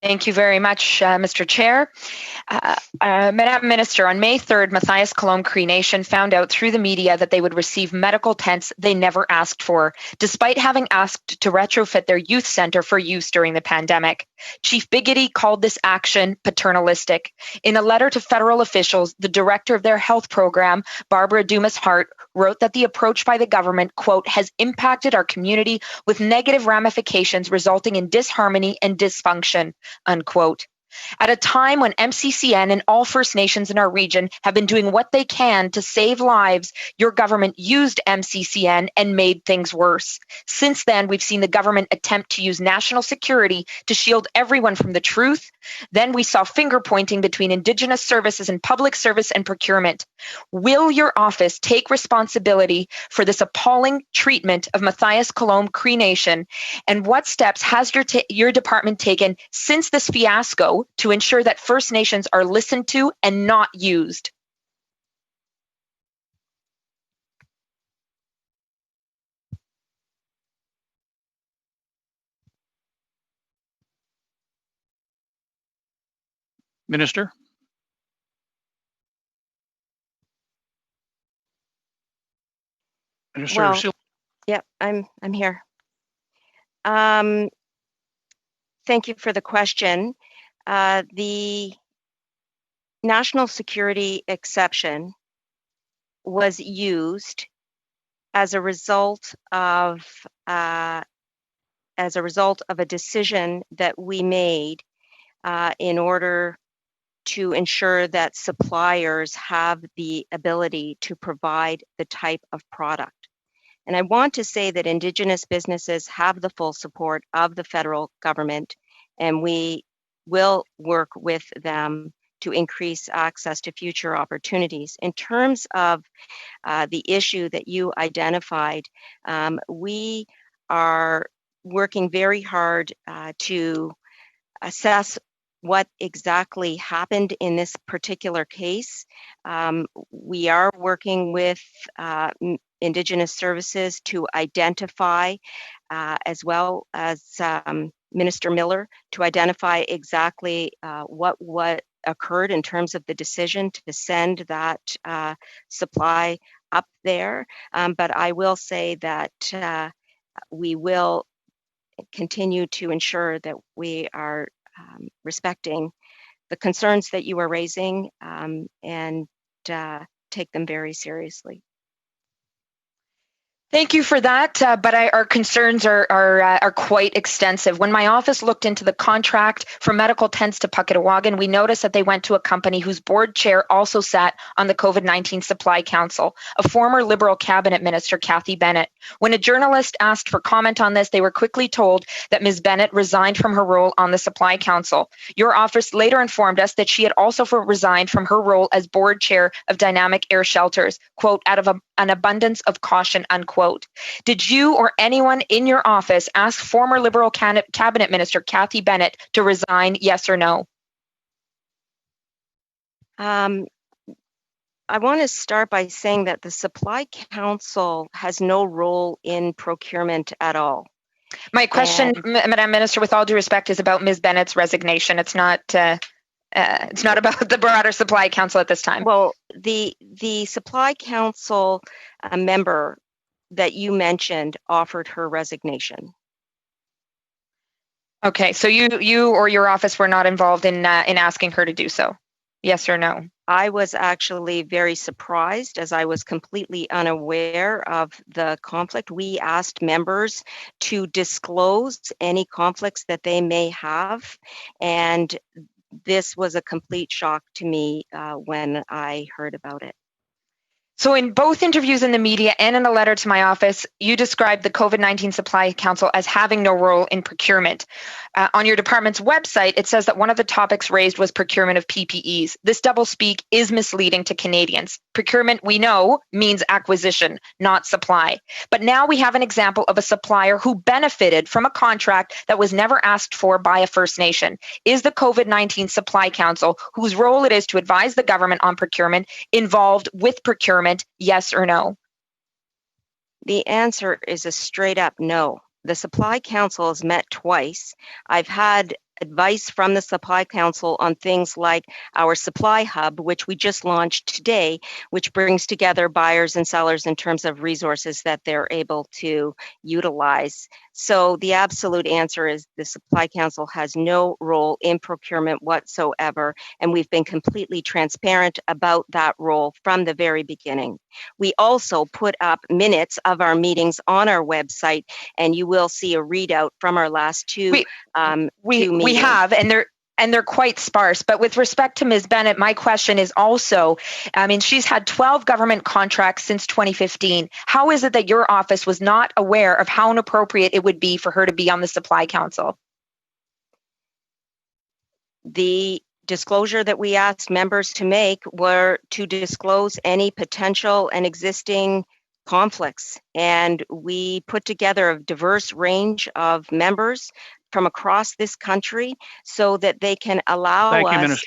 Thank you very much, Mr. Chair. Madam Minister, on May 3rd, Matthias Colomb Cree Nation found out through the media that they would receive medical tents they never asked for, despite having asked to retrofit their youth center for use during the pandemic. Chief Biggity called this action paternalistic. In a letter to federal officials, the director of their health program, Barbara Dumas-Hart, wrote that the approach by the government, quote, has impacted our community with negative ramifications resulting in disharmony and dysfunction, unquote. At a time when MCCN and all First Nations in our region have been doing what they can to save lives, your government used MCCN and made things worse. Since then, we've seen the government attempt to use national security to shield everyone from the truth. Then we saw finger pointing between Indigenous services and public service and procurement. Will your office take responsibility for this appalling treatment of Matthias Colomb Cree Nation? And what steps has your department taken since this fiasco to ensure that First Nations are listened to and not used? Minister? Minister, well, yeah, I'm here. Thank you for the question. The national security exception was used as a result of a decision that we made in order to ensure that suppliers have the ability to provide the type of product. And I want to say that Indigenous businesses have the full support of the federal government, and we will work with them to increase access to future opportunities. In terms of the issue that you identified, we are working very hard to assess what exactly happened in this particular case. We are working with Indigenous services to identify, as well as Minister Miller, to identify exactly what occurred in terms of the decision to send that supply up there. But I will say that we will continue to ensure that we are respecting the concerns that you are raising and take them very seriously. Thank you for that, but our concerns are quite extensive. When my office looked into the contract for medical tents to Pukatawagan, we noticed that they went to a company whose board chair also sat on the COVID-19 Supply Council, a former Liberal cabinet minister, Cathy Bennett. When a journalist asked for comment on this, they were quickly told that Ms. Bennett resigned from her role on the Supply Council. Your office later informed us that she had also resigned from her role as board chair of Dynamic Air Shelters, quote, out of an abundance of caution, unquote. Did you or anyone in your office ask former Liberal cabinet minister Cathy Bennett to resign, yes or no? I want to start by saying that the Supply Council has no role in procurement at all. My question, Madam Minister, with all due respect, is about Ms. Bennett's resignation. It's not about the broader Supply Council at this time. Well, the Supply Council member that you mentioned offered her resignation. Okay, so you or your office were not involved in asking her to do so, yes or no? I was actually very surprised, as I was completely unaware of the conflict. We asked members to disclose any conflicts that they may have, and this was a complete shock to me when I heard about it. So in both interviews in the media and in a letter to my office, you described the COVID-19 Supply Council as having no role in procurement. On your department's website, it says that one of the topics raised was procurement of PPEs. This doublespeak is misleading to Canadians. Procurement, we know, means acquisition, not supply. But now we have an example of a supplier who benefited from a contract that was never asked for by a First Nation. Is the COVID-19 Supply Council, whose role it is to advise the government on procurement, involved with procurement? Yes or no? The answer is a straight up no. The Supply Council has met twice. I've had advice from the Supply Council on things like our supply hub, which we just launched today, which brings together buyers and sellers in terms of resources that they're able to utilize. So the absolute answer is the Supply Council has no role in procurement whatsoever, and we've been completely transparent about that role from the very beginning. We also put up minutes of our meetings on our website, and you will see a readout from our last two meetings. We have, and they're quite sparse. But with respect to Ms. Bennett, my question is also, I mean, she's had 12 government contracts since 2015. How is it that your office was not aware of how inappropriate it would be for her to be on the Supply Council? The disclosure that we asked members to make were to disclose any potential and existing conflicts. And we put together a diverse range of members from across this country so that they can allow us